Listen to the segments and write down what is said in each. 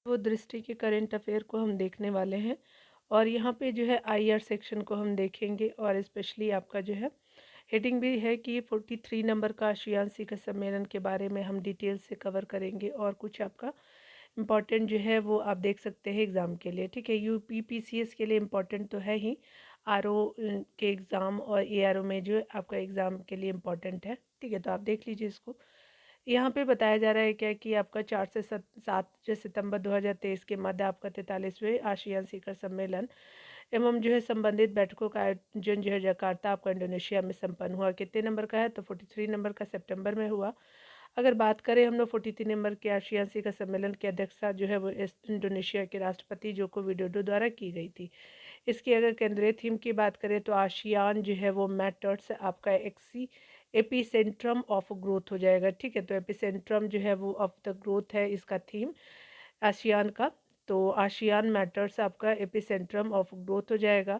वो दृष्टि के करंट अफेयर को हम देखने वाले हैं और यहाँ पे जो है आईआर सेक्शन को हम देखेंगे और स्पेशली आपका जो है हेडिंग भी है कि 43 नंबर का आसियान शिखर सम्मेलन के बारे में हम डिटेल से कवर करेंगे और कुछ आपका इम्पॉर्टेंट जो है वो आप देख सकते हैं एग्ज़ाम के लिए। ठीक है, यूपीपीसीएस के लिए इम्पॉर्टेंट तो है ही, आरओ के एग्ज़ाम और एआरओ में जो आपका एग्ज़ाम के लिए इम्पॉर्टेंट है। ठीक है, तो आप देख लीजिए इसको। यहाँ पे बताया जा रहा है क्या कि आपका 4 से 7 जो सितंबर 2023 के मध्य आपका 43वें आसियान शिखर सम्मेलन एवं जो है संबंधित बैठकों का आयोजन जो है जकार्ता आपका इंडोनेशिया में संपन्न हुआ। कितने नंबर का है? तो 43 नंबर का सितंबर में हुआ। अगर बात करें हम लोग 43 नंबर के आसियान शिखर सम्मेलन की अध्यक्षता जो है वो इंडोनेशिया के राष्ट्रपति जोको विडोडो द्वारा की गई थी। इसकी अगर केंद्रीय थीम की बात करें तो आसियान जो है वो मैटर्स आपका एक्सी एपिसेंट्रम ऑफ ग्रोथ हो जाएगा। ठीक है, तो एपिसेंट्रम जो है वो ऑफ द ग्रोथ है इसका थीम आसियान का। तो आसियान मैटर्स आपका एपिसेंट्रम ऑफ ग्रोथ हो जाएगा।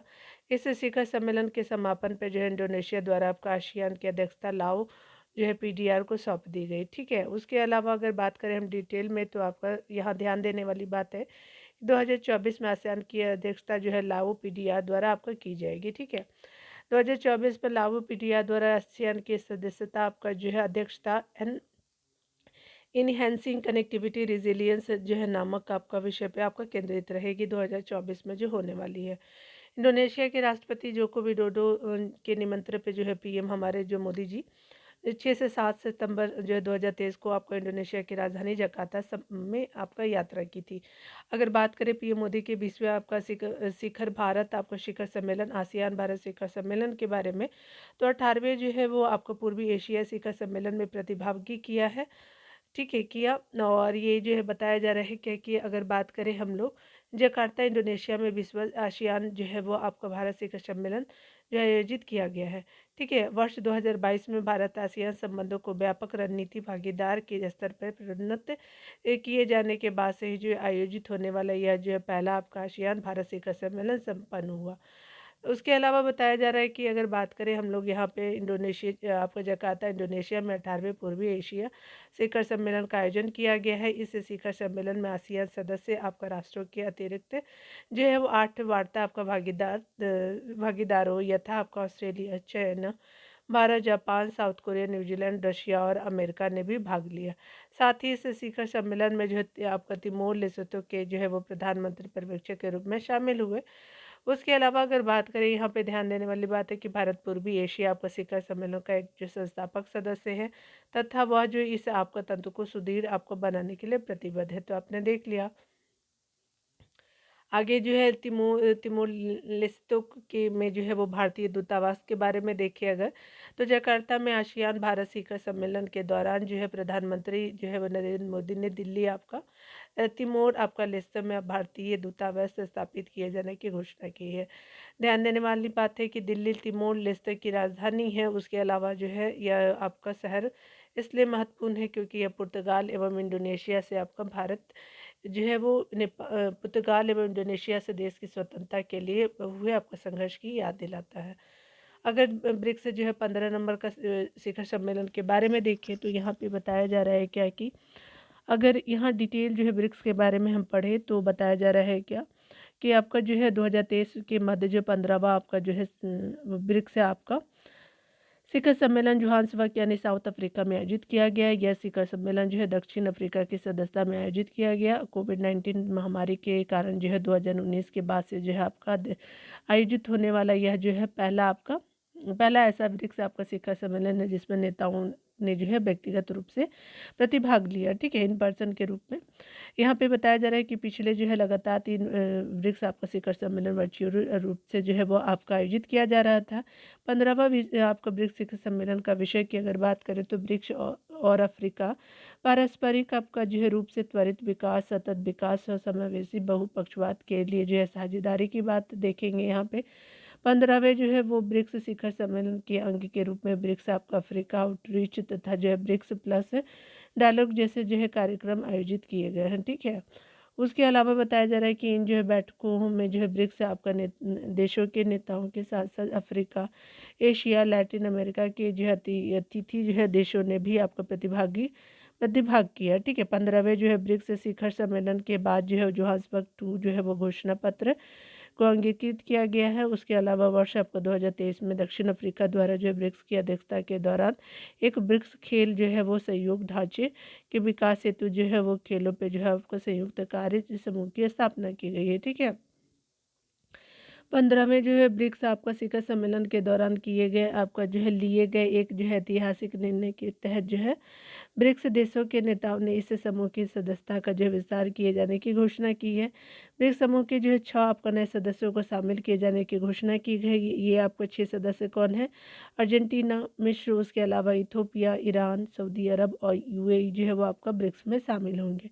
इस शिखर सम्मेलन के समापन पर जो है इंडोनेशिया द्वारा आपका आसियान की अध्यक्षता लाओ जो है पीडीआर को सौंप दी गई। ठीक है, उसके अलावा अगर बात करें हम डिटेल में तो आपका यहाँ ध्यान देने वाली बात है 2024 में आसियान की अध्यक्षता जो है लाओ पीडीआर द्वारा आपका की जाएगी। ठीक है, 2024 में लाओ पीडीआर द्वारा आसियान की सदस्यता आपका जो है अध्यक्षता एन इनहेंसिंग कनेक्टिविटी रिजिलियंस जो है नामक आपका विषय पे आपका केंद्रित रहेगी 2024 में जो होने वाली है। इंडोनेशिया के राष्ट्रपति जोको विडोडो के निमंत्रण पे जो है पीएम हमारे जो मोदी जी 6 से 7 सितंबर जो है 2023 को आपको इंडोनेशिया की राजधानी जकार्ता में आपका यात्रा की थी। अगर बात करें पीएम मोदी के 20वें आपका शिखर भारत आपका शिखर सम्मेलन आसियान भारत शिखर सम्मेलन के बारे में, तो 18वें जो है वो आपको पूर्वी एशिया शिखर सम्मेलन में प्रतिभागी किया है। ठीक है, किया। और ये जो है बताया जा रहा है क्या कि अगर बात करें हम लोग जकार्ता इंडोनेशिया में विश्व आसियान जो है वो आपका भारत शिखर सम्मेलन जो आयोजित किया गया है। ठीक है, वर्ष 2022 में भारत आसियान संबंधों को व्यापक रणनीति भागीदार के स्तर पर प्रोन्नत किए जाने के बाद से ही जो आयोजित होने वाला यह जो है पहला आपका आसियान भारत शिखर सम्मेलन संपन्न हुआ। उसके अलावा बताया जा रहा है कि अगर बात करें हम लोग यहाँ पे इंडोनेशिया आपका जकार्ता इंडोनेशिया में 18वें पूर्वी एशिया शिखर सम्मेलन का आयोजन किया गया है। इस शिखर सम्मेलन में आसियान सदस्य आपका राष्ट्रों के अतिरिक्त जो है वो 8 वार्ता आपका भागीदारों यथा आपका Australia, China, Bharat, Japan, south Korea, New Zealand, Russia और अमेरिका ने भी भाग लिया। साथ ही इस शिखर सम्मेलन में जो है आपका तिमोर लेसोथो के जो है वो प्रधानमंत्री पर्यवेक्षक के रूप में शामिल हुए। उसके अलावा अगर बात करें यहाँ पे ध्यान देने वाली बात है कि भारत पूर्वी एशिया आपका शिखर सम्मेलन का एक जो संस्थापक सदस्य है तथा वह जो इस आपका तंत्र को सुदृढ़ आपको बनाने के लिए प्रतिबद्ध है। तो आपने देख लिया। आगे जो है तिमोर लेस्ते के में जो है वो भारतीय दूतावास के बारे में देखें अगर, तो जकार्ता में आसियान भारत शिखर सम्मेलन के दौरान जो है प्रधानमंत्री जो है वो नरेंद्र मोदी ने दिल्ली आपका तिमोर आपका लेस्ते में भारतीय दूतावास स्थापित किए जाने की घोषणा की है। ध्यान देने वाली बात है कि दिल्ली तिमोर लेस्ते की राजधानी है। उसके अलावा जो है यह आपका शहर इसलिए महत्वपूर्ण है क्योंकि यह पुर्तगाल एवं इंडोनेशिया से आपका भारत जो है वो पुर्तगाल एवं इंडोनेशिया से देश की स्वतंत्रता के लिए हुए आपका संघर्ष की याद दिलाता है। अगर ब्रिक्स जो है 15 नंबर का शिखर सम्मेलन के बारे में देखें तो यहाँ पे बताया जा रहा है क्या कि अगर यहाँ डिटेल जो है ब्रिक्स के बारे में हम पढ़े तो बताया जा रहा है क्या कि आपका जो है 2023 के मध्य जो 15वां आपका जो है ब्रिक्स है आपका शिखर सम्मेलन जोहान्सबर्ग यानी साउथ अफ्रीका में आयोजित किया गया। यह शिखर सम्मेलन जो है दक्षिण अफ्रीका की सदस्यता में आयोजित किया गया। कोविड-19 महामारी के कारण जो है 2019 के बाद से जो है आपका आयोजित होने वाला यह जो है पहला ऐसा ब्रिक्स आपका शिखर सम्मेलन है जिसमें नेताओं ने जो है व्यक्तिगत रूप से प्रतिभाग लिया। ठीक है, इन पर्सन के रूप में। यहाँ पे बताया जा रहा है कि पिछले जो है लगातार 3 ब्रिक्स आपका शिखर सम्मेलन वर्चुअल रूप से जो है वो आपका आयोजित किया जा रहा था। 15वां आपका ब्रिक्स शिखर सम्मेलन का विषय की अगर बात करें तो ब्रिक्स और अफ्रीका पारस्परिक आपका जो है रूप से त्वरित विकास, सतत विकास और समावेशी बहुपक्षवाद के लिए जो है साझेदारी की बात देखेंगे। यहाँ पे 15वें जो है वो ब्रिक्स शिखर सम्मेलन के अंग के रूप में ब्रिक्स आपका अफ्रीका आउटरीच तथा जो है ब्रिक्स प्लस डायलॉग जैसे जो है कार्यक्रम आयोजित किए गए हैं। ठीक है, उसके अलावा बताया जा रहा है कि इन जो है बैठकों में जो है ब्रिक्स आपका देशों के नेताओं के साथ साथ अफ्रीका, एशिया, लैटिन अमेरिका के जो है अतिथि जो है देशों ने भी आपका प्रतिभागी प्रतिभाग किया। ठीक है, 15वें जो है ब्रिक्स शिखर सम्मेलन के बाद जो है जोहान्सबर्ग 2 जो है वो घोषणा पत्र को अंगीकृत किया गया है। उसके अलावा वर्ष आपका 2023 में दक्षिण अफ्रीका द्वारा जो है ब्रिक्स की अध्यक्षता के दौरान एक ब्रिक्स खेल जो है वो सहयोग ढांचे के विकास हेतु जो है वो खेलों पे जो है आपको संयुक्त कार्य समूह की स्थापना की गई है। ठीक है, 15वें जो है ब्रिक्स आपका शिखर सम्मेलन के दौरान किए गए आपका जो है लिए गए एक जो है ऐतिहासिक निर्णय के तहत जो है ब्रिक्स देशों के नेताओं ने इस समूह की सदस्यता का जो है विस्तार किए जाने की घोषणा की है। ब्रिक्स समूह के जो है 6 आपका नए सदस्यों को शामिल किए जाने की घोषणा की गई। ये आपको 6 सदस्य कौन है? अर्जेंटीना, मिस्र, उसके अलावा इथोपिया, ईरान, सऊदी अरब और यूएई जो है वो आपका ब्रिक्स में शामिल होंगे।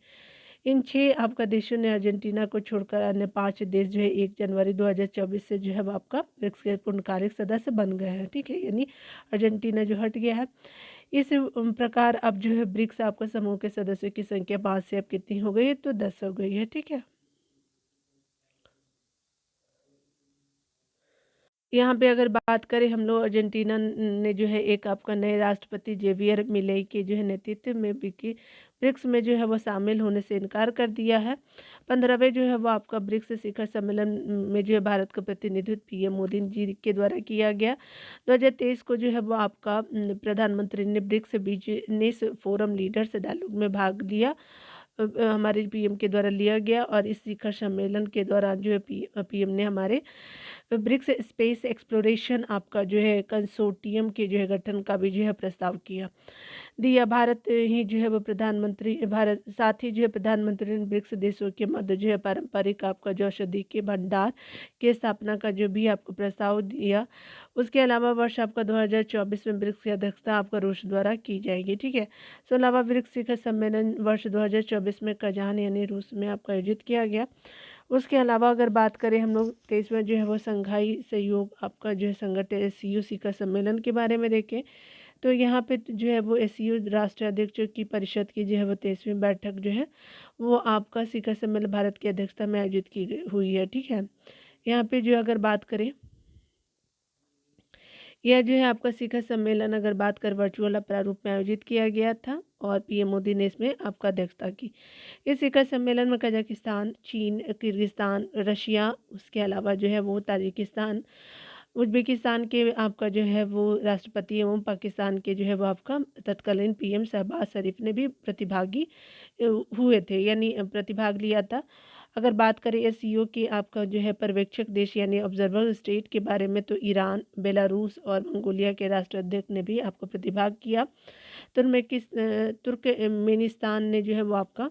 इन 6 आपका देशों ने अर्जेंटीना को छोड़कर अन्य 5 देश जो है 1 जनवरी 2024 से जो है वो आपका ब्रिक्स के पूर्णकालिक सदस्य बन गए हैं। ठीक है, यानी अर्जेंटीना जो हट गया है। इस प्रकार अब जो है ब्रिक्स आपका समूह के सदस्यों की संख्या 5 से अब कितनी हो गई है? तो 10 हो गई है। ठीक है, यहाँ पे अगर बात करें हम लोग, अर्जेंटीना ने जो है एक आपका नए राष्ट्रपति जेवियर मिलेई के जो है नेतृत्व में ब्रिक्स में जो है वो शामिल होने से इनकार कर दिया है। 15वें जो है वो आपका ब्रिक्स शिखर सम्मेलन में जो है भारत का प्रतिनिधित्व पीएम मोदी जी के द्वारा किया गया। 2023 को जो है वो आपका प्रधानमंत्री ने BRICS business forum leaders dialogue में भाग लिया, हमारे पीएम के द्वारा लिया गया। और इस शिखर सम्मेलन के दौरान जो है पीएम ने हमारे ब्रिक्स स्पेस एक्सप्लोरेशन आपका जो है कंसोर्टियम के जो है गठन का भी जो है प्रस्ताव दिया। भारत ही जो है वो प्रधानमंत्री भारत साथ ही जो है प्रधानमंत्री ने ब्रिक्स देशों के मध्य जो है पारंपरिक आपका जो औषधि के भंडार की स्थापना का जो भी आपको प्रस्ताव दिया। उसके अलावा वर्ष आपका 2024 में ब्रिक्स की अध्यक्षता आपका रूस द्वारा की जाएगी। ठीक है, इसके अलावा ब्रिक्स शिखर सम्मेलन वर्ष 2024 में कजान यानी रूस में आपका आयोजित किया गया। उसके अलावा अगर बात करें हम लोग 23वां जो है वो संघाई सहयोग आपका जो है संगठन एससीओ शिखर सम्मेलन के बारे में देखें, तो यहाँ पे जो है वो एससीओ राष्ट्राध्यक्षों की परिषद की जो है वो 23वीं बैठक जो है वो आपका शिखर सम्मेलन भारत की अध्यक्षता में आयोजित हुई है। ठीक है, यहाँ पे जो अगर बात करें, यह जो है आपका शिखर सम्मेलन अगर बात कर वर्चुअल प्रारूप में आयोजित किया गया था और पीएम मोदी ने इसमें आपका अध्यक्षता की। इस शिखर सम्मेलन में कजाकिस्तान, चीन, किर्गिस्तान, रशिया, उसके अलावा जो है वो ताजिकिस्तान, उज्बेकिस्तान के आपका जो है वो राष्ट्रपति एवं पाकिस्तान के जो है वो आपका तत्कालीन पीएम शहबाज शरीफ ने भी प्रतिभागी हुए थे, यानी प्रतिभाग लिया था। अगर बात करें एससीओ के आपका जो है पर्यवेक्षक देश यानी ऑब्जर्वर स्टेट के बारे में, तो ईरान, बेलारूस और मंगोलिया के राष्ट्राध्यक्ष ने भी आपका प्रतिभाग किया। तुर्कमेनिस्तान ने जो है वो आपका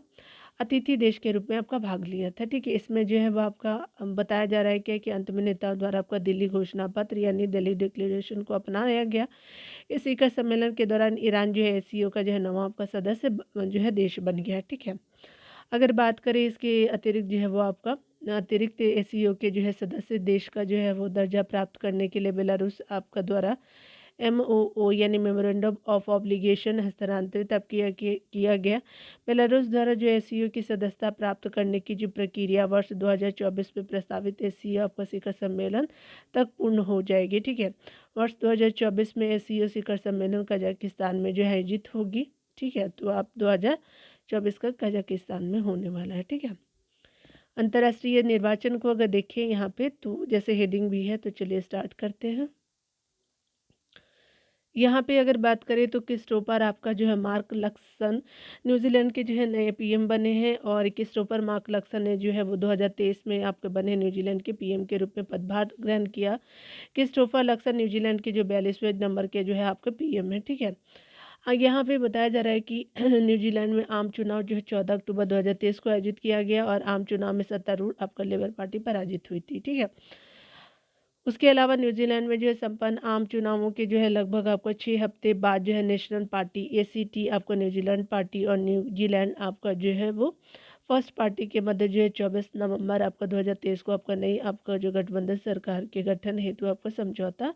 अतिथि देश के रूप में आपका भाग लिया था। ठीक है, इसमें जो है वो आपका बताया जा रहा है कि अंत में नेताओं द्वारा आपका दिल्ली घोषणा पत्र यानी दिल्ली डिक्लेरेशन को अपनाया गया। इस शिखर सम्मेलन के दौरान ईरान जो है एससीओ का जो है नवा आपका सदस्य जो है देश बन गया। ठीक है, अगर बात करें इसके अतिरिक्त जो है वो आपका अतिरिक्त एससीओ के जो है सदस्य देश का जो है वो दर्जा प्राप्त करने के लिए बेलारूस आपका द्वारा MOO यानी मेमोरेंडम ऑफ ऑब्लिगेशन हस्तांतरित अब किया गया। बेलारूस द्वारा जो एससीओ की सदस्यता प्राप्त करने की जो प्रक्रिया वर्ष 2024 में प्रस्तावित एससीओ आपका शिखर सम्मेलन तक पूर्ण हो जाएगी। ठीक है, वर्ष 2024 में एससीओ शिखर सम्मेलन कजाकिस्तान में जो है आयोजित होगी। ठीक है, तो आप 2024 का कजाकिस्तान में होने वाला है। ठीक है, अंतर्राष्ट्रीय निर्वाचन को अगर देखें यहाँ पे, तो जैसे हेडिंग भी है, तो चलिए स्टार्ट करते हैं। यहाँ पे अगर बात करें तो क्रिस्टोफर आपका जो है मार्क लक्सन न्यूजीलैंड के जो है नए पीएम बने हैं। और क्रिस्टोफर मार्क लक्सन ने जो है वो 2023 में आपके बने न्यूजीलैंड के पीएम के रूप में पदभार ग्रहण किया। क्रिस्टोफर लक्सन न्यूजीलैंड के जो 42वें नंबर के जो है आपके पीएम है। ठीक है, यहाँ पे बताया जा रहा है कि न्यूजीलैंड में आम चुनाव जो है 14 अक्टूबर 2023 को आयोजित किया गया और आम चुनाव में सत्तारूढ़ आपका लेबर पार्टी पराजित हुई थी। ठीक है, उसके अलावा न्यूजीलैंड में जो है संपन्न आम चुनावों के जो है लगभग आपको 6 हफ्ते बाद जो है नेशनल पार्टी ACT आपको न्यूजीलैंड पार्टी और न्यूजीलैंड आपका जो है वो फर्स्ट पार्टी के मध्य जो है 24 नवंबर आपका 2023 को आपका नई आपका जो गठबंधन सरकार के गठन हेतु आपका समझौता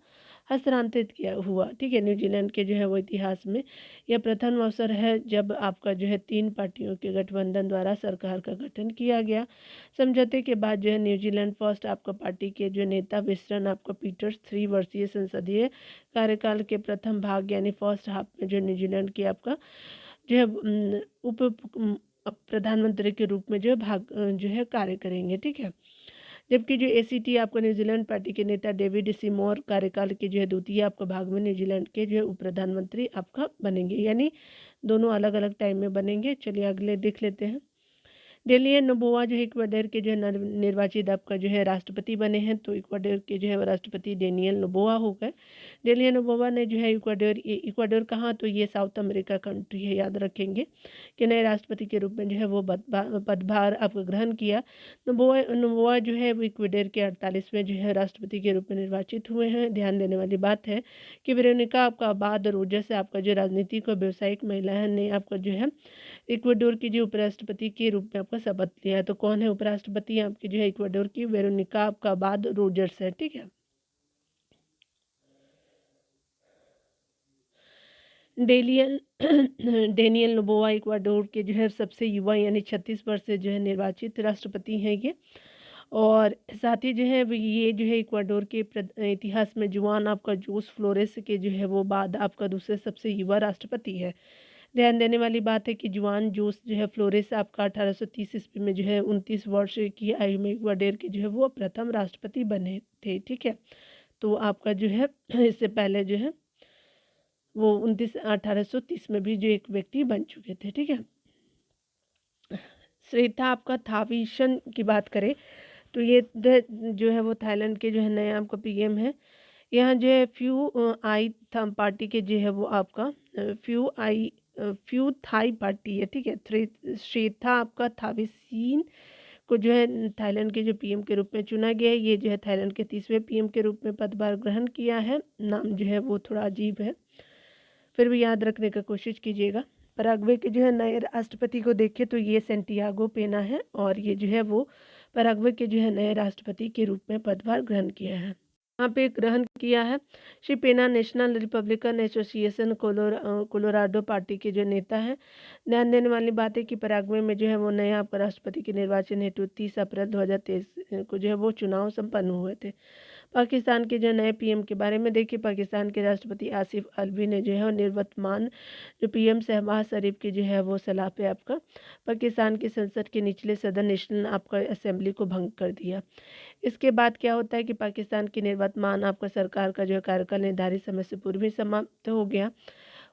हस्तांतरित किया हुआ। ठीक है, न्यूजीलैंड के जो है वो इतिहास में यह प्रथम अवसर है जब आपका जो है 3 पार्टियों के गठबंधन द्वारा सरकार का गठन किया गया। समझौते के बाद जो है न्यूजीलैंड फर्स्ट आपका पार्टी के जो नेता विस्टन आपका पीटर्स 3 वर्षीय संसदीय कार्यकाल के प्रथम भाग यानी फर्स्ट हाफ में जो न्यूजीलैंड की आपका जो है प्रधानमंत्री के रूप में जो है जो है कार्य करेंगे। ठीक है। जबकि जो एसीटी आपको न्यूजीलैंड पार्टी के नेता डेविड सिमोर कार्यकाल के जो है द्वितीय आपका भाग में न्यूजीलैंड के जो है उप प्रधानमंत्री आपका बनेंगे, यानी दोनों अलग अलग टाइम में बनेंगे। चलिए अगले देख लेते हैं। डेलियन नोबोआ जो है इक्वाडोर के जो है निर्वाचित आपका जो है राष्ट्रपति बने हैं। तो इक्वाडोर के जो है राष्ट्रपति डेनियल नोबोआ हो गए। डेलियन नोबोआ ने जो है इक्वाडोर कहाँ, तो ये साउथ अमेरिका कंट्री है, याद रखेंगे, कि नए राष्ट्रपति के रूप में जो है वो पदभार आपका ग्रहण किया। नोबोआ जो है वो इक्वाडोर के 48वें जो है राष्ट्रपति के रूप में निर्वाचित हुए हैं। ध्यान देने वाली बात है कि वेरोनिका आपका अबाद रोजस आपका जो राजनीतिक और व्यावसायिक महिला ने आपका जो है इक्वाडोर की जो उपराष्ट्रपति के रूप में आपका शपथ लिया है। तो कौन है उपराष्ट्रपति आपकी जो है इक्वाडोर की? वेरोनिका आपका बाद रोजर्स है। ठीक है। डेनियल नोबोआ इक्वाडोर के जो है सबसे युवा यानी 36 वर्ष से जो है निर्वाचित राष्ट्रपति हैं ये। और साथ ही जो है ये जो है इक्वाडोर के इतिहास में जुआन आपका जोस फ्लोरेस के जो है वो बाद आपका दूसरे सबसे युवा राष्ट्रपति है। ध्यान देने वाली बात है कि जुआन जोस जो है फ्लोरेस आपका 1830 ईस्वी में जो है 29 वर्ष की आयु में इक्वाडोर के जो है वो प्रथम राष्ट्रपति बने थे। ठीक है। तो आपका जो है इससे पहले जो है वो 1830 में भी जो एक व्यक्ति बन चुके थे। ठीक है। श्रीथा आपका थाविशन की बात करें तो ये जो है वो थाईलैंड के जो है नए आपका पीएम है। यहाँ जो है फ्यू आई थम पार्टी के जो है वो आपका फ्यू थाई पार्टी है। ठीक है। श्रीथा आपका थाविसीन को जो है थाईलैंड के जो पीएम के रूप में चुना गया है। ये जो है थाईलैंड के 30वें पीएम के रूप में पदभार ग्रहण किया है। नाम जो है वो थोड़ा अजीब है, फिर भी याद रखने का कोशिश कीजिएगा। पराग्वे के जो है नए राष्ट्रपति को देखें तो ये सेंटियागो पेना है और ये जो है वो पराग्वे के जो है नए राष्ट्रपति के रूप में पदभार ग्रहण किया है। यहाँ पे ग्रहण किया है। श्री पेना national Republican association Colorado party के जो नेता हैं। ध्यान देने वाली बात है कि पराग्वे में जो है वो नया आपका राष्ट्रपति के निर्वाचन हेतु 30 अप्रैल 2023 को जो है वो चुनाव संपन्न हुए थे। पाकिस्तान के जो नए पीएम के बारे में देखिए, पाकिस्तान के राष्ट्रपति आसिफ अलवी ने जो है निवर्तमान जो पीएम शहबाज शरीफ की जो है वो सलाह पे आपका पाकिस्तान की संसद के निचले सदन नेशनल आपका असेंबली को भंग कर दिया। इसके बाद क्या होता है कि पाकिस्तान की निवर्तमान आपका सरकार का जो है कार्यकाल निर्धारित समय से पूर्व ही समाप्त हो गया।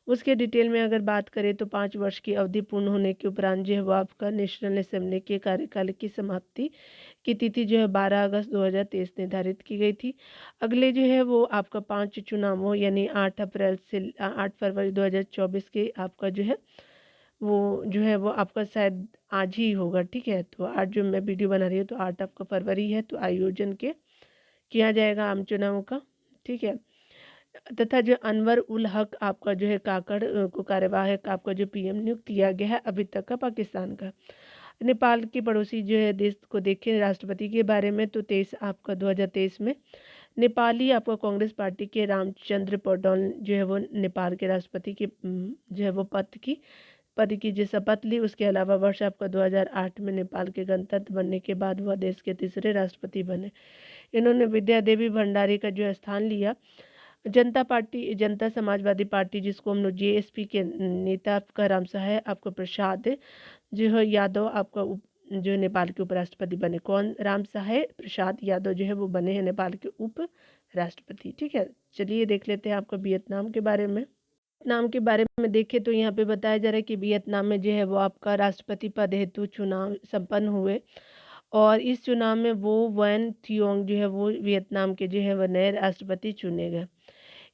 उसके डिटेल में अगर बात करें तो 5 वर्ष की अवधि पूर्ण होने के उपरांत जो है वो आपका नेशनल असेंबली के कार्यकाल की समाप्ति की तिथि जो है 12 अगस्त 2023 निर्धारित की गई थी। अगले जो है वो आपका 5 चुनावों यानी 8 अप्रैल से 8 फरवरी 2024 के आपका जो है वो आपका शायद आज ही होगा। ठीक है। तो आज जो मैं वीडियो बना रही हूँ तो 8 आपका फरवरी है, तो आयोजन किया जाएगा आम चुनाव का। ठीक है। तथा जो अनवर उल हक आपका जो है काकड़ को कार्यवाहक आपका जो पीएम नियुक्त किया गया है अभी तक का पाकिस्तान का। नेपाल की पड़ोसी जो है देश को देखें राष्ट्रपति के बारे में तो 23 आपका 2023 में नेपाली आपका कांग्रेस पार्टी के रामचंद्र पौडौल जो है वो नेपाल के राष्ट्रपति के जो है वो पद की जो शपथ ली। उसके अलावा वर्ष आपका 2008 में नेपाल के गणतंत्र बनने के बाद वह देश के तीसरे राष्ट्रपति बने। इन्होंने विद्या देवी भंडारी का जो स्थान लिया। जनता समाजवादी पार्टी जिसको हम लोग जेएसपी के नेता आपका रामसहाय आपका प्रसाद जो है यादव आपका जो नेपाल के उपराष्ट्रपति बने। कौन? रामसहाय प्रसाद यादव जो है वो बने हैं नेपाल के उप राष्ट्रपति। ठीक है। चलिए देख लेते हैं आपका वियतनाम के बारे में। वियतनाम के बारे में देखें तो यहाँ पे बताया जा रहा है कि वियतनाम में जो है वो आपका राष्ट्रपति पद हेतु चुनाव संपन्न हुए और इस चुनाव में वो वैन थियोंग जो है वो वियतनाम के जो है वो नए राष्ट्रपति चुने गए।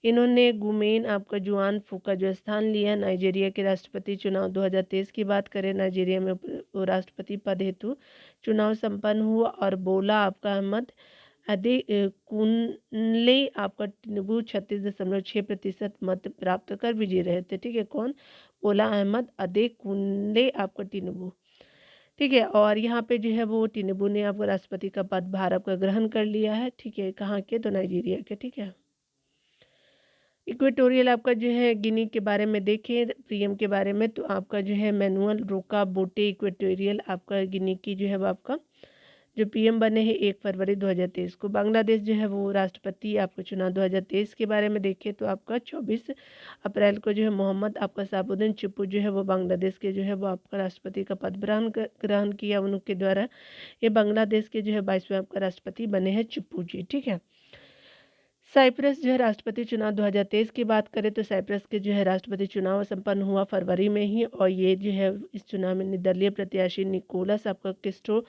इन्होंने गुमेन आपका जुआन फू का जो स्थान लिया। नाइजीरिया के राष्ट्रपति चुनाव 2023 की बात करें, नाइजीरिया में राष्ट्रपति पद हेतु चुनाव संपन्न हुआ और बोला आपका अहमद अदे कुनले आपका टिनुबू 36.6% मत प्राप्त कर विजयी रहे थे। ठीक है। कौन? बोला अहमद अदे कुनले आपका टिनुबू। ठीक है। और यहाँ पे जो है वो टिनुबू ने आपका राष्ट्रपति का पदभार आपका ग्रहण कर लिया है। ठीक है। कहाँ के? तो नाइजीरिया के। ठीक है। इक्वेटोरियल आपका जो है गिनी के बारे में देखें पीएम के बारे में तो आपका जो है मैनुअल रोका बोटे इक्वेटोरियल आपका गिनी की जो है वो आपका जो पीएम बने हैं 1 फरवरी 2023 को। बांग्लादेश जो है वो राष्ट्रपति आपको चुना 2023 के बारे में देखें तो आपका 24 अप्रैल को जो है मोहम्मद आपका साबुद्दीन चिप्पू जो है वो बांग्लादेश के जो है वो आपका राष्ट्रपति का पद ग्रहण किया उनके द्वारा। ये बांग्लादेश के जो है 22वें आपका राष्ट्रपति बने हैं चिप्पू जी, ठीक है। साइप्रस जो है राष्ट्रपति चुनाव 2023 की बात करें तो साइप्रस के जो है राष्ट्रपति चुनाव संपन्न हुआ फरवरी में ही, और ये जो है इस चुनाव में निर्दलीय प्रत्याशी निकोलस आपका क्रिस्टो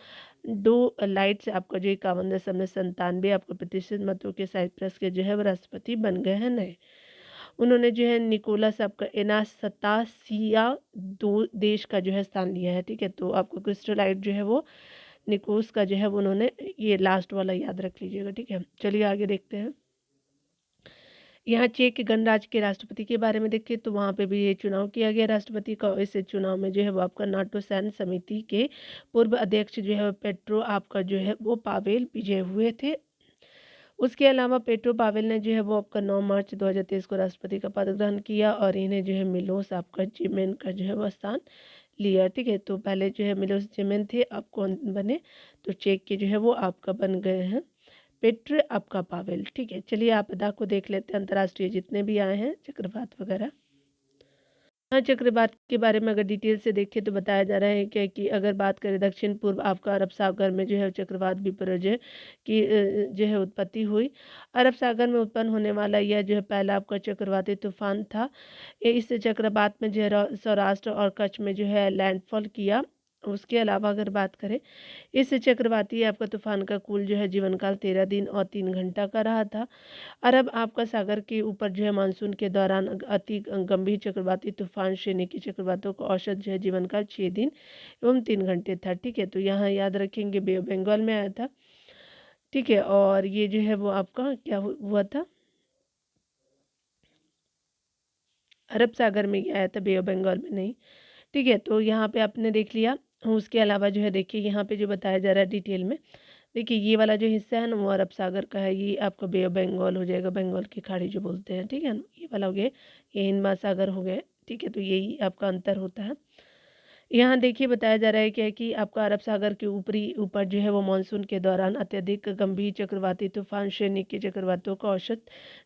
दो लाइट से आपका जो 51.97 आपका प्रतिशत मतों के साइप्रस के जो है वो राष्ट्रपति बन गए हैं नए। उन्होंने जो है निकोलस आपका एनास्तासिया दो देश का जो है स्थान लिया है, ठीक है। तो आपको क्रिस्टोलाइट जो है वो निकोस का जो है वो उन्होंने, ये लास्ट वाला याद रख लीजिएगा, ठीक है। चलिए आगे देखते हैं। यहाँ चेक के गणराज्य के राष्ट्रपति के बारे में देखें तो वहाँ पे भी ये चुनाव किया गया राष्ट्रपति का। इस चुनाव में जो है वो आपका नाटो सैन्य समिति के पूर्व अध्यक्ष जो है पेट्रो आपका जो है वो पावेल विजय हुए थे। उसके अलावा पेट्रो पावेल ने जो है वो आपका 9 मार्च 2023 को राष्ट्रपति का पद ग्रहण किया, और इन्हें जो है मिलोस आपका जेमेन का जो है वो स्थान लिया, ठीक है। तो पहले जो है मिलोस जेमेन थे, अब कौन बने तो चेक के जो है वो आपका बन गए हैं पेट्र आपका पावेल, ठीक है। चलिए आपदा को देख लेते हैं, अंतर्राष्ट्रीय जितने भी आए हैं चक्रवात वगैरह। हाँ, चक्रवात के बारे में अगर डिटेल से देखें तो बताया जा रहा है कि अगर बात करें दक्षिण पूर्व आपका अरब सागर में जो है चक्रवात विपर्जय की जो है उत्पत्ति हुई। अरब सागर में उत्पन्न होने वाला यह जो है पहला आपका चक्रवाती तूफान था। इस चक्रवात में जो है सौराष्ट्र और कच्छ में जो है लैंडफॉल किया। उसके अलावा अगर बात करें इस चक्रवाती आपका तूफान का कुल जो है जीवनकाल 13 दिन और 3 घंटा का रहा था। अरब आपका सागर के ऊपर जो है मानसून के दौरान अति गंभीर चक्रवाती तूफान श्रेणी के चक्रवातों का औसत जो है जीवनकाल 6 दिन एवं 3 घंटे था, ठीक है। तो यहाँ याद रखेंगे बे ऑफ बंगाल में आया था, ठीक है। और ये जो है वो आपका क्या हुआ था, अरब सागर में आया था, बे ऑफ बंगाल में नहीं, ठीक है। तो यहाँ पे आपने देख लिया। उसके अलावा जो है देखिए यहाँ पे जो बताया जा रहा है डिटेल में, देखिए ये वाला जो हिस्सा है ना वो अरब सागर का है, ये आपका बे ऑफ बंगाल हो जाएगा, बंगाल की खाड़ी जो बोलते हैं, ठीक है ना। ये वाला हो गया, ये हिंद महासागर हो गया, ठीक है। तो यही आपका अंतर होता है। यहाँ देखिए बताया जा रहा है क्या है कि आपका अरब सागर के ऊपर जो है वो मानसून के दौरान अत्यधिक गंभीर चक्रवाती तूफान श्रेणी के चक्रवातों का औसत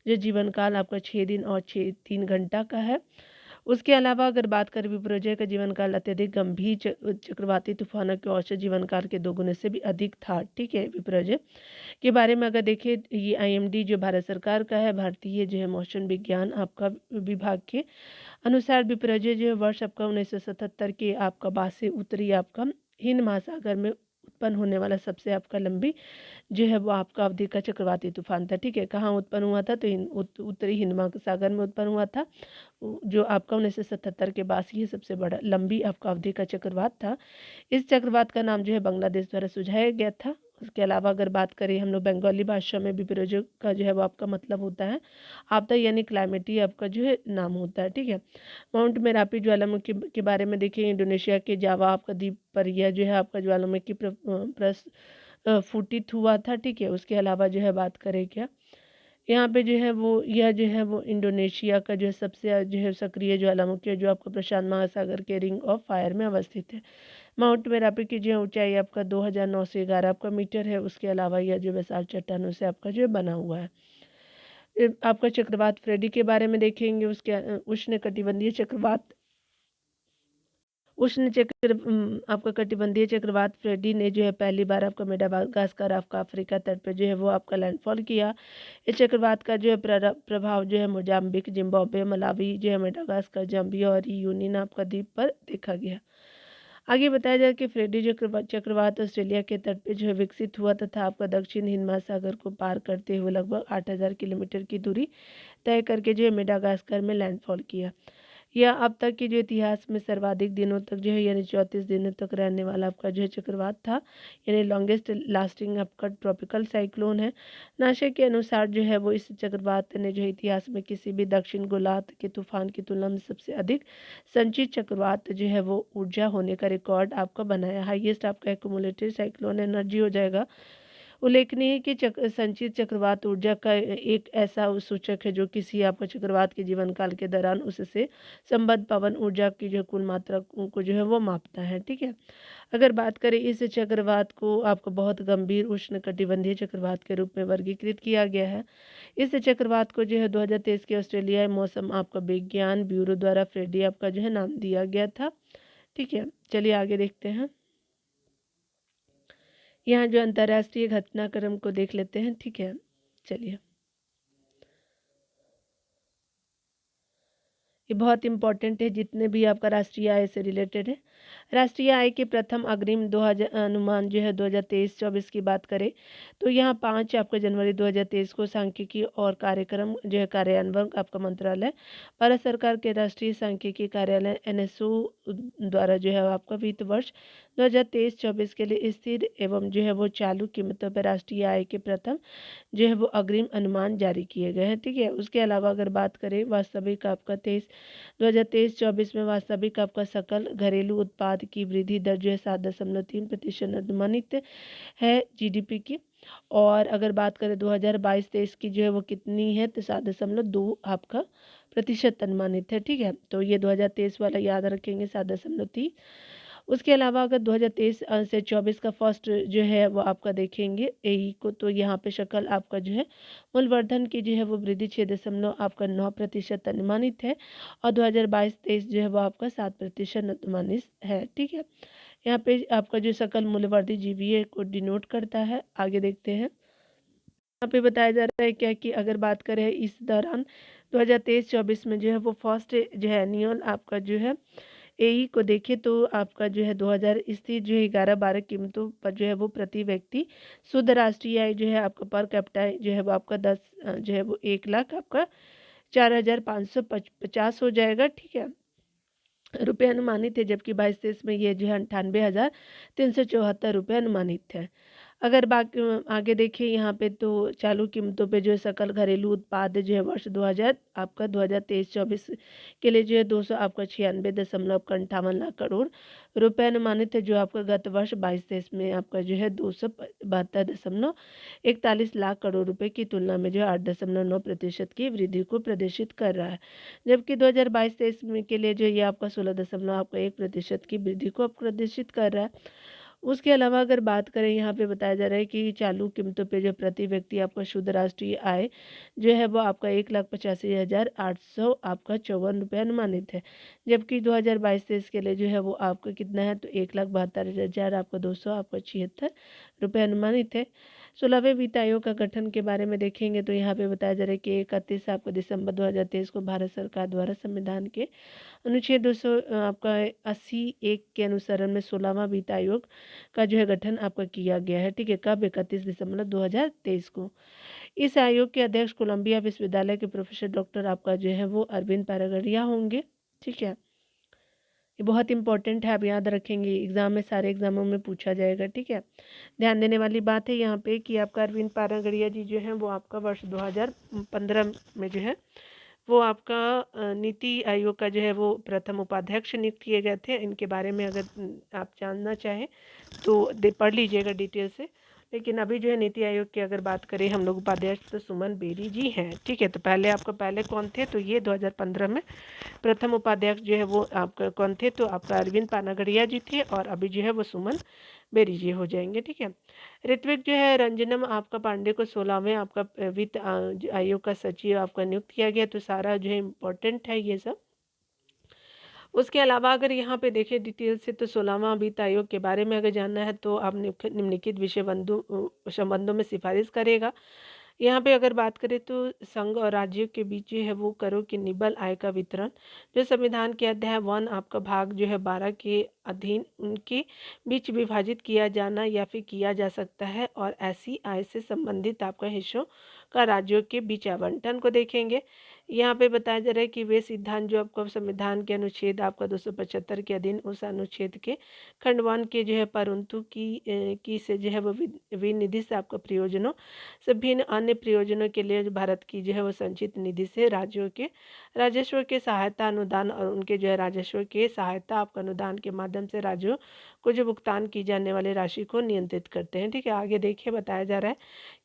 जो जीवन काल आपका 6 दिन और 3 घंटा का है। उसके अलावा अगर बात करें विपर्जय का जीवन काल अत्यधिक गंभीर चक्रवाती तूफानों के औसत जीवन काल के 2 गुने से भी अधिक था, ठीक है। विपर्जय के बारे में अगर देखें ये आईएमडी जो भारत सरकार का है, भारतीय जो है मौसम विज्ञान आपका विभाग के अनुसार विपर्जय जो है वर्ष आपका 1977 के आपका बाद से उत्तरी आपका हिंद महासागर में उत्पन्न होने वाला सबसे आपका लंबी जो है वो आपका अवधि का चक्रवाती तूफान था, ठीक है। कहाँ उत्पन्न हुआ था तो उत्तरी हिंद महासागर में उत्पन्न हुआ था, जो आपका 1977 के बाद ये सबसे बड़ा लंबी आपका अवधि का चक्रवात था। इस चक्रवात का नाम जो है बांग्लादेश द्वारा सुझाया गया था। उसके अलावा अगर बात करें हम लोग बंगाली भाषा में विपर्जय का जो है वो आपका मतलब होता है आपदा, यानी क्लाइमेटी आपका जो है नाम होता है, ठीक है। माउंट मेरापी ज्वालामुखी के बारे में देखिए, इंडोनेशिया के जावा आपका द्वीप पर यह जो है आपका ज्वालामुखी फूटित हुआ था, ठीक है। उसके अलावा जो है बात करें क्या, यहाँ पे जो है वो यह जो है वो इंडोनेशिया का जो है सबसे जो है सक्रिय ज्वालामुखी है, जो आपका प्रशांत महासागर के रिंग ऑफ फायर में अवस्थित है। माउंट मेरापी की जो ऊंचाई आपका 2911 आपका मीटर है। उसके अलावा यह जो विशाल चट्टानों से आपका जो है बना हुआ है। आपका चक्रवात फ्रेडी के बारे में देखेंगे, उसके उष्णकटिबंधीय चक्रवात आपका कटिबंधीय चक्रवात फ्रेडी ने जो है पहली बार आपका मेडागास्कर आपका अफ्रीका तट पर जो है वो आपका लैंडफॉल किया। इस चक्रवात का जो है प्रभाव जो है मोजाम्बिक, जिम्बाब्वे, मलावी जो है मेडागास्कर, जाम्बिया और यूनियन आपका द्वीप पर देखा गया। आगे बताया जाए कि फ्रेडी चक्रवात ऑस्ट्रेलिया के तट पर जो है विकसित हुआ तथा आपका दक्षिण हिंद महासागर को पार करते हुए लगभग 8000 किलोमीटर की दूरी तय करके जो है मेडागास्कर में लैंडफॉल किया। यह अब तक के जो इतिहास में सर्वाधिक दिनों तक जो है यानी 34 दिनों तक रहने वाला आपका जो है चक्रवात था, यानी लॉन्गेस्ट लास्टिंग आपका ट्रॉपिकल साइक्लोन है। नासा के अनुसार जो है वो इस चक्रवात ने जो है इतिहास में किसी भी दक्षिण गोलार्ध के तूफान की तुलना में सबसे अधिक संचित चक्रवात जो है वो ऊर्जा होने का रिकॉर्ड आपका बनाया। हाईएस्ट आपका एक्यूमुलेटेड साइक्लोन एनर्जी हो जाएगा उल्लेखनीय है कि संचित चक्रवात ऊर्जा का एक ऐसा सूचक है जो किसी आपका चक्रवात के जीवन काल के दौरान उससे संबद्ध पवन ऊर्जा की जो कुल मात्रा को जो है वो मापता है। ठीक है, अगर बात करें इस चक्रवात को आपको बहुत गंभीर उष्णकटिबंधीय चक्रवात के रूप में वर्गीकृत किया गया है। इस चक्रवात को जो है 2023 के ऑस्ट्रेलियाई मौसम आपका विज्ञान ब्यूरो द्वारा फ्रेडी आपका जो है नाम दिया गया था। ठीक है, चलिए आगे देखते हैं। यहाँ जो अंतर्राष्ट्रीय घटनाक्रम को देख लेते हैं। ठीक है, चलिए, ये बहुत इंपॉर्टेंट है, जितने भी आपका राष्ट्रीय आय से रिलेटेड है। राष्ट्रीय आय के प्रथम अग्रिम 2000 अनुमान जो है 2023-24 की बात करें तो यहाँ 5 आपका जनवरी 2023 को सांख्यिकी और कार्यक्रम जो है कार्यान्वयन आपका मंत्रालय भारत सरकार के राष्ट्रीय सांख्यिकी कार्यालय NSO द्वारा जो है आपका वित्त वर्ष 2023-24 के लिए स्थिर एवं जो है वो चालू कीमतों पर राष्ट्रीय आय के प्रथम जो है वो अग्रिम अनुमान जारी किए गए हैं। ठीक है, उसके अलावा अगर बात करें वास्तविक आपका 2023-24 में वास्तविक आपका सकल घरेलू उत्पाद की वृद्धि दर जो है 7.3% अनुमानित है GDP की। और अगर बात करें 2022-23 की जो है वो कितनी है तो 7.2 आपका प्रतिशत अनुमानित है। ठीक है, तो ये 2023 वाला याद रखेंगे 7.3। उसके अलावा अगर 2023 से 24 का फर्स्ट जो है वो आपका देखेंगे AE को तो यहाँ पे शकल आपका जो है मूलवर्धन की जो है वो वृद्धि 6 आपका 9% अनुमानित है और 2022-23 जो है वो आपका 7% अनुमानित है। ठीक है, यहाँ पे आपका जो सकल मूल्यवर्धी GVA को डिनोट करता है। आगे देखते हैं, यहाँ पे बताया जा रहा है क्या कि अगर बात करें इस दौरान 2023-24 में जो है वो फर्स्ट जो है एनुअल आपका जो है AE को देखें तो आपका जो है 2000 स्थिर जो है 11-12 कीमतों पर जो है वो प्रति व्यक्ति शुद्ध राष्ट्रीय आय जो है आपका पर कैपिटा जो है वो आपका 10 जो है वो 1 लाख आपका 4550 हो जाएगा। ठीक है, रुपये अनुमानित है, जबकि 22-23 में ये जो है 98,374 रुपये अनुमानित है। अगर बाकी आगे देखिए यहाँ पे तो चालू कीमतों पे जो है सकल घरेलू उत्पाद जो है वर्ष 2000 आपका 2023-24 के लिए जो है 200 आपका 96.58 लाख करोड़ रुपए अनुमानित है, जो आपका गत वर्ष 22-23 में आपका जो है 272.41 लाख करोड़ रुपए की तुलना में जो है 8.9% की वृद्धि को प्रदर्शित कर रहा है। जबकि 2022-23 में के लिए जो ये आपका 16.1% की वृद्धि को प्रदर्शित कर रहा है। उसके अलावा अगर बात करें यहाँ पे बताया जा रहा है कि चालू कीमतों पे जो प्रति व्यक्ति आपका शुद्ध राष्ट्रीय आय जो है वो आपका 1,85,800 आपका 54 रुपये अनुमानित है, जबकि 2022-23 के लिए जो है वो आपका कितना है तो 1,72,000 आपका 200 आपका 76 रुपये अनुमानित है। 16वें वित्त आयोग का गठन के बारे में देखेंगे तो यहाँ पे बताया जा रहा है कि 31 आपका दिसंबर 2023 को भारत सरकार द्वारा संविधान के अनुच्छेद 200 आपका 80(1) के अनुसार में 16वां वित्त आयोग का जो है गठन आपका किया गया है। ठीक है, कब 31 दिसंबर 2023 को। इस आयोग के अध्यक्ष कोलंबिया विश्वविद्यालय के प्रोफेसर डॉक्टर आपका जो है वो अरविंद पारागड़िया होंगे। ठीक है, ये बहुत इंपॉर्टेंट है, आप याद रखेंगे, एग्जाम में सारे एग्जामों में पूछा जाएगा। ठीक है, ध्यान देने वाली बात है यहाँ पे कि आपका अरविंद पारागड़िया जी जो है वो आपका वर्ष 2015 में जो है वो आपका नीति आयोग का जो है वो प्रथम उपाध्यक्ष नियुक्त किए गए थे। इनके बारे में अगर आप जानना चाहें तो पढ़ लीजिएगा डिटेल से। लेकिन अभी जो है नीति आयोग की अगर बात करें हम लोग उपाध्यक्ष तो सुमन बेरी जी हैं। ठीक है, तो पहले कौन थे तो ये 2015 में प्रथम उपाध्यक्ष जो है वो आपका कौन थे तो आपका अरविंद पानागड़िया जी थे और अभी जो है वो सुमन बेरी जी हो जाएंगे। ठीक है, ऋत्विक जो है रंजनम आपका पांडे को 16वें आपका वित्त आयोग का सचिव आपका नियुक्त किया गया। तो सारा जो है इम्पोर्टेंट है ये सब। उसके अलावा अगर यहाँ पे देखें डिटेल से तो 16वां वित्त आयोग के बारे में अगर जानना है तो आप निम्नलिखित विषय संबंधों में सिफारिश करेगा। यहाँ पे अगर बात करें तो संघ और राज्यों के बीच जो है वो करों की निबल आय का वितरण जो संविधान के अध्याय 1 आपका भाग जो है 12 के अधीन उनके बीच विभाजित किया जाना या फिर किया जा सकता है, और ऐसी आय से संबंधित आपका हिस्सों का राज्यों के बीच आवंटन को देखेंगे। यहाँ पे बताया जा रहा है कि वे सिद्धांत जो आपको संविधान के अनुच्छेद आपका 275 के अधीन उस अनुच्छेद के खंड 1 के जो है परंतु की से जो है वो विनिधि से आपका प्रयोजनों से भिन्न अन्य प्रयोजनों के लिए भारत की जो है वो संचित निधि से राज्यों के राजस्व के सहायता अनुदान और उनके जो है राजस्व के सहायता आपका अनुदान के माध्यम से राज्यों को जो भुगतान की जाने वाली राशि को नियंत्रित करते हैं। ठीक है, आगे देखिए बताया जा रहा है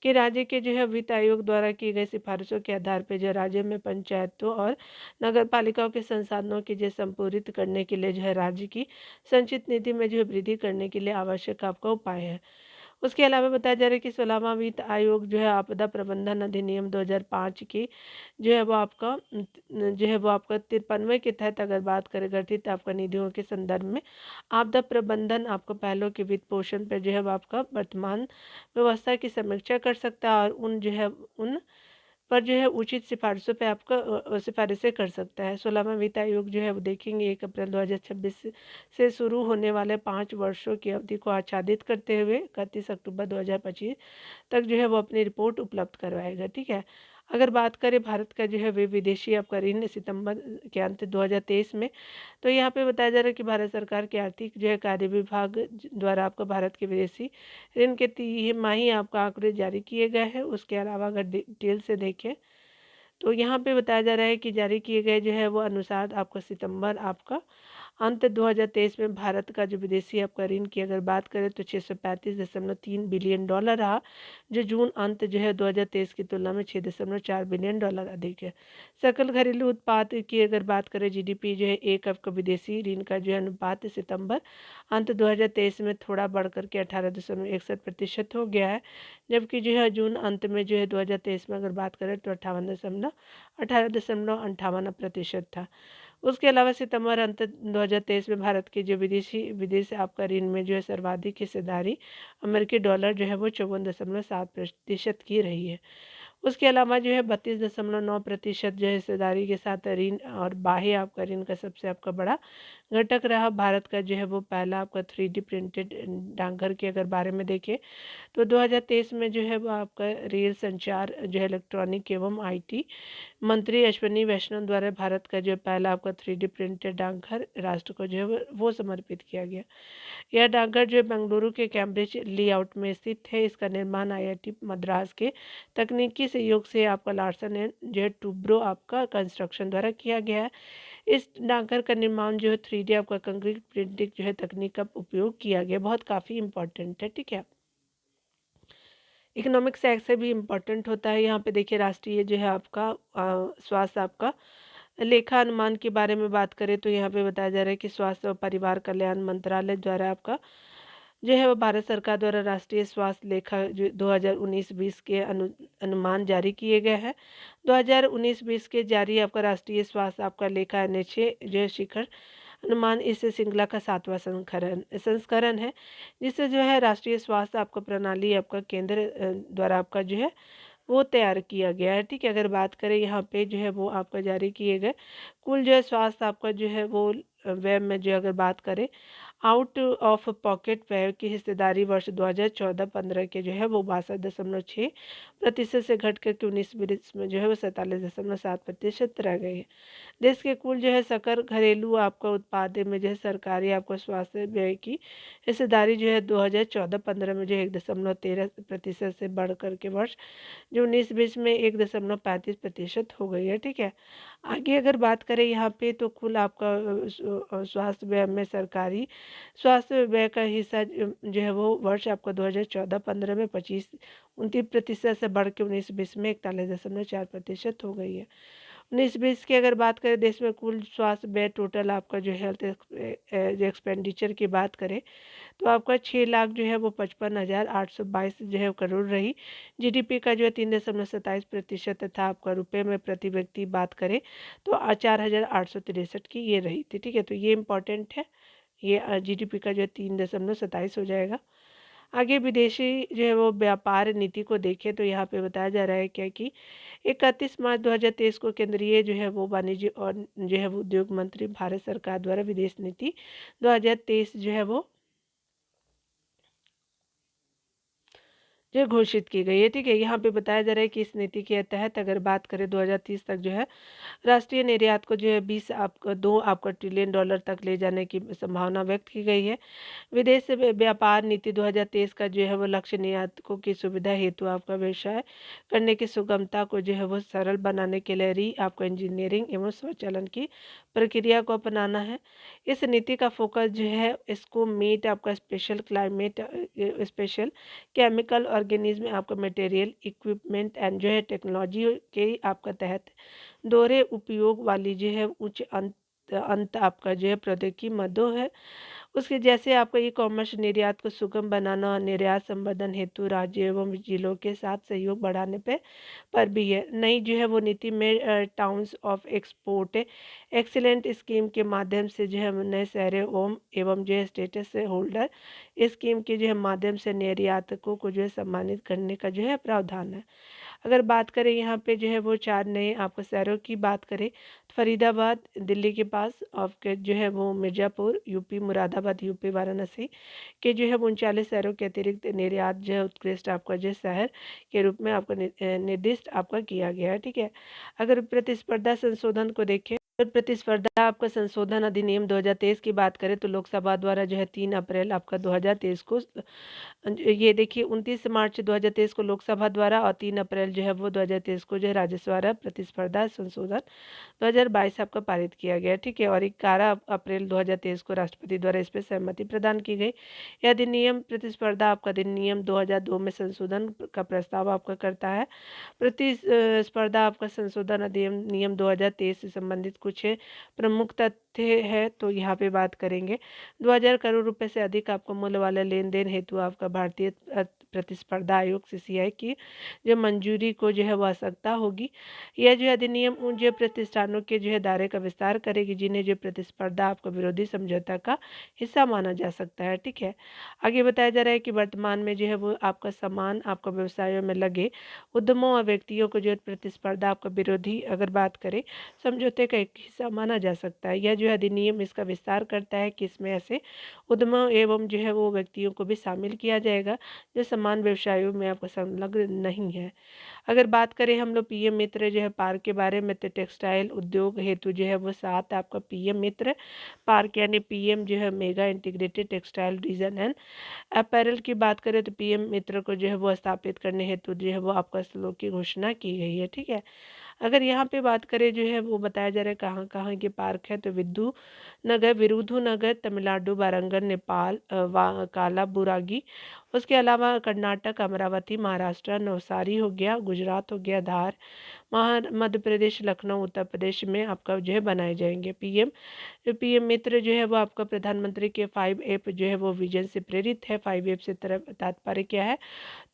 कि राज्य के जो है वित्त आयोग द्वारा की गई सिफारिशों के आधार पर जो राज्य में पंचायतों और नगर पालिकाओं के संसाधनों की जो संपूरित करने के लिए जो है राज्य की संचित निधि में जो है वृद्धि करने के लिए आवश्यक आपका उपाय है। उसके अलावा बताया जा रहा है कि 16वां वित्त आयोग जो है आपदा प्रबंधन अधिनियम 2005 की जो है वो आपका जो है वो आपका 53वें के तहत अगर बात करें गठित आपका निधियों के संदर्भ में आपदा प्रबंधन आपको पहलों के वित्त पोषण पर जो है वो आपका वर्तमान व्यवस्था की समीक्षा कर सकता है और उन जो है उन पर जो है उचित सिफारिशों पे आपका सिफारिशें कर सकता है। 16वां वित्त आयोग जो है वो देखेंगे 1 अप्रैल 2026 से शुरू होने वाले 5 वर्षों की अवधि को आच्छादित करते हुए 31 अक्टूबर 2025 तक जो है वो अपनी रिपोर्ट उपलब्ध करवाएगा। ठीक है, अगर बात करें भारत का जो है वे विदेशी आपका ऋण सितंबर के अंत 2023 में, तो यहाँ पे बताया जा रहा है कि भारत सरकार के आर्थिक जो है कार्य विभाग द्वारा आपको भारत के विदेशी ऋण के तिमाही आपका आंकड़े जारी किए गए हैं। उसके अलावा अगर डिटेल से देखें तो यहाँ पे बताया जा रहा है कि जारी किए गए जो है वो अनुसार आपका सितंबर आपका अंत 2023 में भारत का जो विदेशी आपका ऋण की अगर बात करें तो 635.3 बिलियन डॉलर रहा, जो जून अंत जो है 2023 की तुलना में 6.4 बिलियन डॉलर अधिक है। सकल घरेलू उत्पाद की अगर बात करें जीडीपी जो है एक आपका विदेशी ऋण का जो है अनुपात सितंबर अंत 2023 में थोड़ा बढ़ करके 18.61% हो गया है, जबकि जो है जून अंत में जो है 2023 में अगर बात करें तो 18.58% था। उसके अलावा सितंबर अंत 2023 में भारत के जो विदेश आपका ऋण में जो है सर्वाधिक हिस्सेदारी अमेरिकी डॉलर जो है वो 54.7% की रही है। उसके अलावा जो है 32.9% जो है हिस्सेदारी के साथ ऋण और बाह्य आपका ऋण का सबसे आपका बड़ा घटक रहा भारत का जो है वो पहला आपका 3D प्रिंटेड डाकघर के अगर बारे में देखें तो 2023 में जो है वो आपका रेल संचार जो है इलेक्ट्रॉनिक एवं आईटी मंत्री अश्विनी वैष्णव द्वारा भारत का जो पहला आपका 3D प्रिंटेड डाकघर राष्ट्र को जो है वो समर्पित किया गया। यह डाकघर जो है बेंगलुरु के कैम्ब्रिज लेआउट में स्थित है। इसका निर्माण आईआईटी मद्रास के तकनीकी सहयोग से आपका लार्सन एंड जो है टूब्रो आपका कंस्ट्रक्शन द्वारा किया गया है। इस डाकघर का निर्माण जो है 3D आपका कंक्रीट प्रिंटिंग जो है तकनीक का उपयोग किया गया, बहुत काफ़ी इंपॉर्टेंट है। ठीक है, इकोनॉमिक सेक्स से भी इम्पॉर्टेंट होता है। यहाँ पे देखिए राष्ट्रीय जो है आपका स्वास्थ्य आपका लेखा अनुमान के बारे में बात करें तो यहाँ पे बताया जा रहा है कि स्वास्थ्य और परिवार कल्याण मंत्रालय द्वारा आपका जो है वो भारत सरकार द्वारा राष्ट्रीय स्वास्थ्य लेखा जो 2019-20 के अनुमान जारी किए गए हैं। 2019-20 के जारी आपका राष्ट्रीय स्वास्थ्य आपका लेखा NH जो है शिखर अनुमान इस श्रृंखला का 7वां संस्करण है, जिससे जो है राष्ट्रीय स्वास्थ्य आपका प्रणाली आपका केंद्र द्वारा आपका जो है वो तैयार किया गया है। ठीक है, अगर बात करें यहाँ पे जो है वो आपका जारी किए गए कुल जो है स्वास्थ्य आपका जो है वो व्यय में जो अगर बात करें आउट ऑफ पॉकेट व्यय की हिस्सेदारी वर्ष 2014-15 के जो है वो 62.6% से घट कर के 19-20 में जो है वो 47.7% रह गई है। देश के कुल जो है सकल घरेलू आपका उत्पाद में जो है सरकारी आपको स्वास्थ्य व्यय की हिस्सेदारी जो है 2014-15 में जो 1.13% से बढ़ कर के वर्ष जो 19-20 में 1.35% हो गई है। ठीक है, आगे अगर बात करें यहाँ पे तो कुल आपका स्वास्थ्य व्यय में सरकारी स्वास्थ्य व्यय का हिस्सा जो है वो वर्ष आपका 2014-15 में 29-29% से बढ़ के 19-20 में 41.4% हो गई है। 19-20 की अगर बात करें देश में कुल स्वास्थ्य व्यय टोटल आपका जो हेल्थ जो एक्सपेंडिचर की बात करें तो आपका 6 लाख जो है वो 55,822 जो है करोड़ रही। जीडीपी का जो है 3.27% तथा आपका रुपए में प्रति व्यक्ति बात करें तो 4,863 की ये रही थी। ठीक है, तो ये इम्पॉर्टेंट है, ये जीडीपी का जो है 3.27 हो जाएगा। आगे विदेशी जो है वो व्यापार नीति को देखें तो यहाँ पे बताया जा रहा है क्या कि 31 मार्च 2023 को केंद्रीय जो है वो वाणिज्य और जो है वो उद्योग मंत्री भारत सरकार द्वारा विदेश नीति 2023 जो है वो जो घोषित की गई है, ठीक है। यहाँ पे बताया जा रहा है कि इस नीति के तहत अगर बात करें 2030 तक जो है राष्ट्रीय निर्यात को जो है 2 आपका ट्रिलियन डॉलर तक ले जाने की संभावना व्यक्त की गई है। विदेश से व्यापार नीति 2023 का जो है वो लक्ष्य निर्यातकों की सुविधा हेतु आपका व्यवसाय करने की सुगमता को जो है वो सरल बनाने के लिए आपका इंजीनियरिंग एवं स्वचालन की प्रक्रिया को अपनाना है। इस नीति का फोकस जो है इसको मीट आपका special climate special chemical organism आपका मटेरियल इक्विपमेंट एंड जो है टेक्नोलॉजी के आपका तहत दोहरे उपयोग वाली जो है उच्च अंत अंत आपका जो है प्रौद्योगिकी मदों है। उसके जैसे आपका ई कॉमर्स निर्यात को सुगम बनाना और निर्यात संवर्धन हेतु राज्य एवं जिलों के साथ सहयोग बढ़ाने पे पर भी है। नई जो है वो नीति में towns of export excellent scheme के माध्यम से जो है नए शहरों एवं जो है स्टेटस होल्डर स्कीम के जो है माध्यम से निर्यातकों को जो है सम्मानित करने का जो है प्रावधान है। अगर बात करें यहाँ पे जो है वो 4 नए आपको शहरों की बात करें तो फरीदाबाद दिल्ली के पास, आपके जो है वो मिर्ज़ापुर यूपी, मुरादाबाद यूपी, वाराणसी के जो है वो 39 शहरों के अतिरिक्त निर्यात जो है उत्कृष्ट आपका जो शहर के रूप में आपका निर्दिष्ट आपका किया गया है, ठीक है। अगर प्रतिस्पर्धा संशोधन को देखें तो प्रतिस्पर्धा आपका संशोधन अधिनियम 2023 की बात करें तो लोकसभा द्वारा जो है 3 अप्रैल आपका 2023 को ये देखिए 29 मार्च 2023 को लोकसभा द्वारा और 3 अप्रैल जो है वो 2023 को जो है राज्यसभा द्वारा प्रतिस्पर्धा संशोधन 2022 आपका पारित किया गया, ठीक है। और 11 अप्रैल 2023 को राष्ट्रपति द्वारा इस पर सहमति प्रदान की गई। यह अधिनियम प्रतिस्पर्धा आपका अधिनियम 2002 में संशोधन का प्रस्ताव आपका करता है। प्रतिस्पर्धा आपका संशोधन अधिनियम 2023 से संबंधित कुछ प्रमुख तथ्य है तो यहाँ पे बात करेंगे। 2000 करोड़ रुपए से अधिक आपको मूल्य वाले लेन देन हेतु आपका भारतीय प्रतिस्पर्धा आयोग सीसीआई की जो मंजूरी को जो है वो आवश्यकता होगी। यह जो अधिनियम उन जो प्रतिष्ठानों के जो है दायरे का विस्तार करेगी जिन्हें जो प्रतिस्पर्धा आपको विरोधी समझौता का हिस्सा माना जा सकता है, ठीक है। आगे बताया जा रहा है कि वर्तमान में जो है वो आपका समान आपका व्यवसायों में लगे उद्यमों और व्यक्तियों को जो प्रतिस्पर्धा आपका विरोधी अगर बात करें समझौते का एक हिस्सा माना जा सकता है। यह जो अधिनियम इसका विस्तार करता है कि इसमें ऐसे उद्यमों एवं जो है वो व्यक्तियों को भी शामिल किया जाएगा जो समान व्यवसायों में आपका संलग्न नहीं है। अगर बात करें हम लोग पीएम मित्र जो है पार्क के बारे में तो टेक्सटाइल उद्योग हेतु जो है वो 7 आपका पीएम मित्र पार्क यानी पीएम जो है mega integrated textile reason and apparel की बात करें तो पीएम मित्र को जो है वो स्थापित करने हेतु जो है वो आपका स्लो की घोषणा की गई है, ठीक है। अगर यहाँ पे बात करें जो है वो बताया जा रहा है कहाँ कहाँ के पार्क है तो विरुधु नगर तमिलनाडु, वारंगल नेपाल, काला बुरागी, उसके अलावा कर्नाटक अमरावती महाराष्ट्र, नवसारी हो गया, गुजरात हो गया, धार मध्य प्रदेश, लखनऊ उत्तर प्रदेश में आपका जो है बनाए जाएंगे। पीएम मित्र जो है वो आपका प्रधानमंत्री के 5 जो है वो विजन से प्रेरित है। 5 से तरफ तात्पर्य क्या है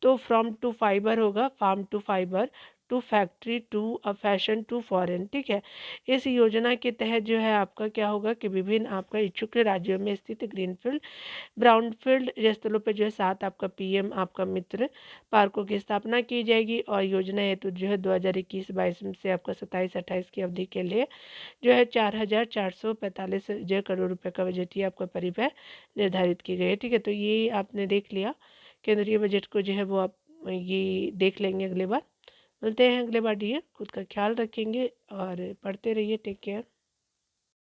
तो फ्रॉम टू फाइबर होगा, farm to fibre, to factory to fashion to foreign, ठीक है। इस योजना के तहत जो है आपका क्या होगा कि विभिन्न आपका इच्छुक राज्यों में स्थित ग्रीनफील्ड ब्राउनफील्ड स्थलों पर जो है 7 आपका पीएम आपका मित्र पार्कों की स्थापना की जाएगी और योजना हेतु जो है 2021-22 से आपका 27-28 की अवधि के लिए जो है 4,445 जो करोड़ रुपए का बजटीय आपका परिव्यय निर्धारित की गई है, ठीक है। तो ये आपने देख लिया केंद्रीय बजट को जो है वो आप ये देख लेंगे अगले बार। मिलते हैं अगले बार, डियर खुद का ख्याल रखेंगे और पढ़ते रहिए। Take care.